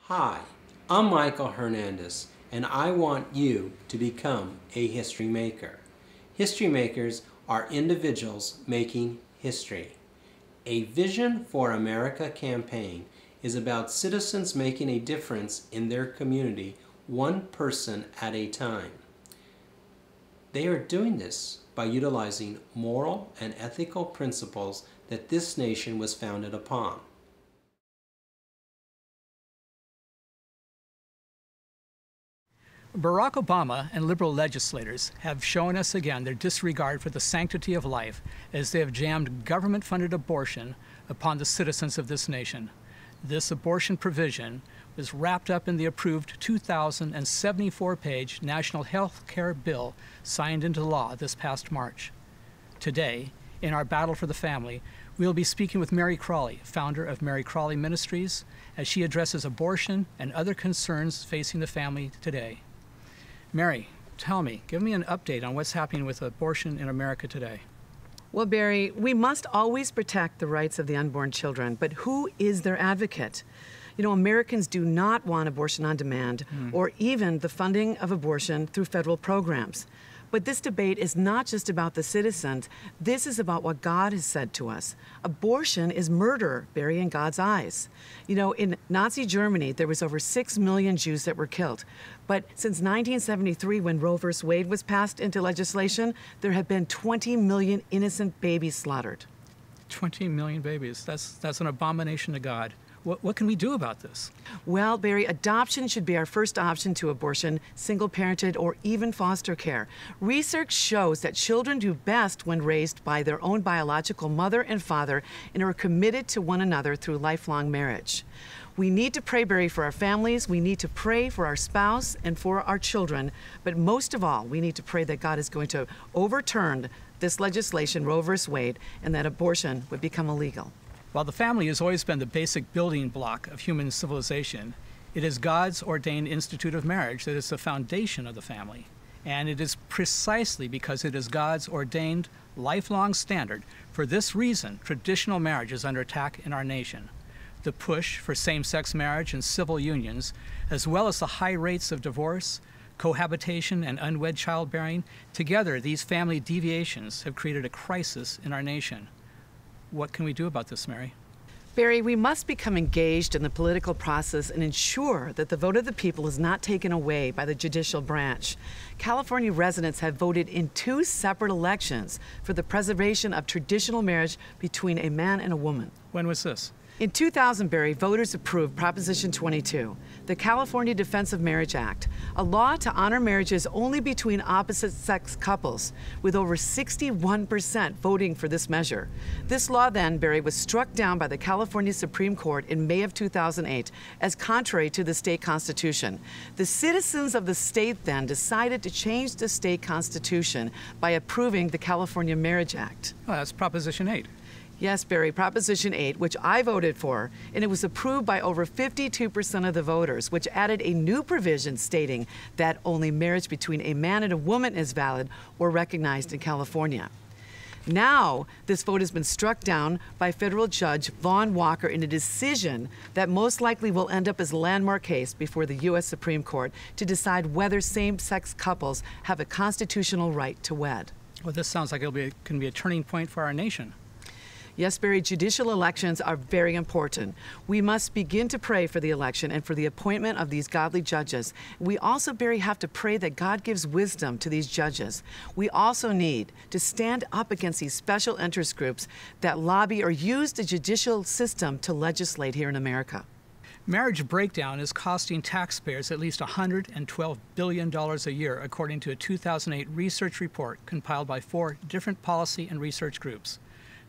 Hi, I'm Michael Hernandez, and I want you to become a history maker. History makers are individuals making history. A Vision for America campaign is about citizens making a difference in their community, one person at a time. They are doing this by utilizing moral and ethical principles that this nation was founded upon. Barack Obama and liberal legislators have shown us again their disregard for the sanctity of life as they have jammed government-funded abortion upon the citizens of this nation. This abortion provision was wrapped up in the approved 2,074-page National Health Care Bill signed into law this past March. Today, in our battle for the family, we will be speaking with Mary Crawley, founder of Mary Crawley Ministries, as she addresses abortion and other concerns facing the family today. Mary, tell me, give me an update on what's happening with abortion in America today. Well, Barry, we must always protect the rights of the unborn children, but who is their advocate? You know, Americans do not want abortion on demand or even the funding of abortion through federal programs. But this debate is not just about the citizens. This is about what God has said to us. Abortion is murder, Barry, in God's eyes. You know, in Nazi Germany, there was over 6 million Jews that were killed. But since 1973, when Roe v. Wade was passed into legislation, there have been 20 million innocent babies slaughtered. 20 million babies. That's an abomination to God. What can we do about this? Well, Barry, adoption should be our first option to abortion, single-parented, or even foster care. Research shows that children do best when raised by their own biological mother and father and are committed to one another through lifelong marriage. We need to pray, Barry, for our families. We need to pray for our spouse and for our children. But most of all, we need to pray that God is going to overturn this legislation, Roe v. Wade, and that abortion would become illegal. While the family has always been the basic building block of human civilization, it is God's ordained institute of marriage that is the foundation of the family. And it is precisely because it is God's ordained lifelong standard. For this reason, traditional marriage is under attack in our nation. The push for same-sex marriage and civil unions, as well as the high rates of divorce, cohabitation, and unwed childbearing, together these family deviations have created a crisis in our nation. What can we do about this, Mary? Barry, we must become engaged in the political process and ensure that the vote of the people is not taken away by the judicial branch. California residents have voted in 2 separate elections for the preservation of traditional marriage between a man and a woman. When was this? In 2000, Barry, voters approved Proposition 22, the California Defense of Marriage Act, a law to honor marriages only between opposite-sex couples, with over 61% voting for this measure. This law then, Barry, was struck down by the California Supreme Court in May of 2008 as contrary to the state constitution. The citizens of the state then decided to change the state constitution by approving the California Marriage Act. Oh, that's Proposition 8. Yes, Barry, Proposition 8, which I voted for, and it was approved by over 52% of the voters, which added a new provision stating that only marriage between a man and a woman is valid or recognized in California. Now, this vote has been struck down by federal judge Vaughn Walker in a decision that most likely will end up as a landmark case before the U.S. Supreme Court to decide whether same-sex couples have a constitutional right to wed. Well, this sounds like it can be a turning point for our nation. Yes, Barry, judicial elections are very important. We must begin to pray for the election and for the appointment of these godly judges. We also, Barry, have to pray that God gives wisdom to these judges. We also need to stand up against these special interest groups that lobby or use the judicial system to legislate here in America. Marriage breakdown is costing taxpayers at least $112 billion a year, according to a 2008 research report compiled by 4 different policy and research groups.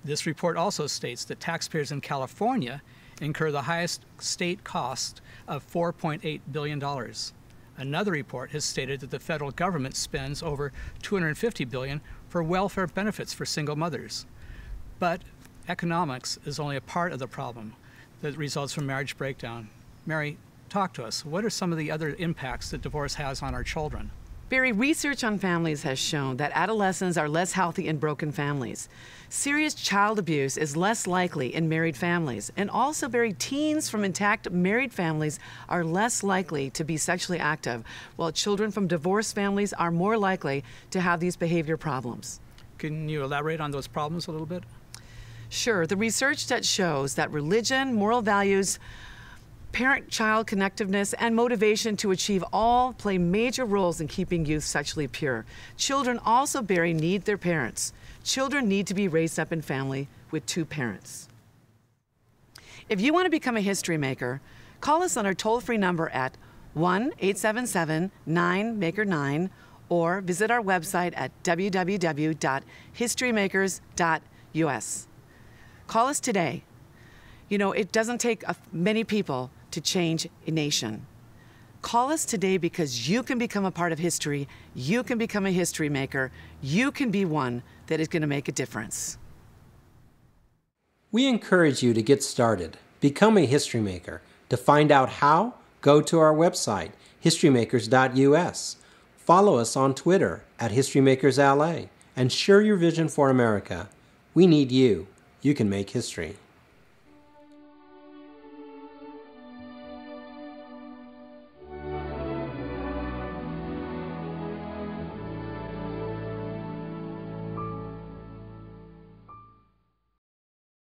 This report also states that taxpayers in California incur the highest state cost of $4.8 billion. Another report has stated that the federal government spends over $250 billion for welfare benefits for single mothers. But economics is only a part of the problem that results from marriage breakdown. Mary, talk to us. What are some of the other impacts that divorce has on our children? Barry, research on families has shown that adolescents are less healthy in broken families. Serious child abuse is less likely in married families. And also, Barry, teens from intact married families are less likely to be sexually active, while children from divorced families are more likely to have these behavior problems. Can you elaborate on those problems a little bit? Sure. The research that shows that religion, moral values, parent-child connectiveness, and motivation to achieve all play major roles in keeping youth sexually pure. Children also, Barry, need their parents. Children need to be raised up in family with two parents. If you want to become a history maker, call us on our toll-free number at 1-877-9-MAKER-9 or visit our website at www.historymakers.us. Call us today. You know, it doesn't take many people to change a nation. Call us today because you can become a part of history. You can become a history maker. You can be one that is going to make a difference. We encourage you to get started. Become a history maker. To find out how, go to our website, historymakers.us. Follow us on Twitter at HistoryMakersLA and share your vision for America. We need you. You can make history.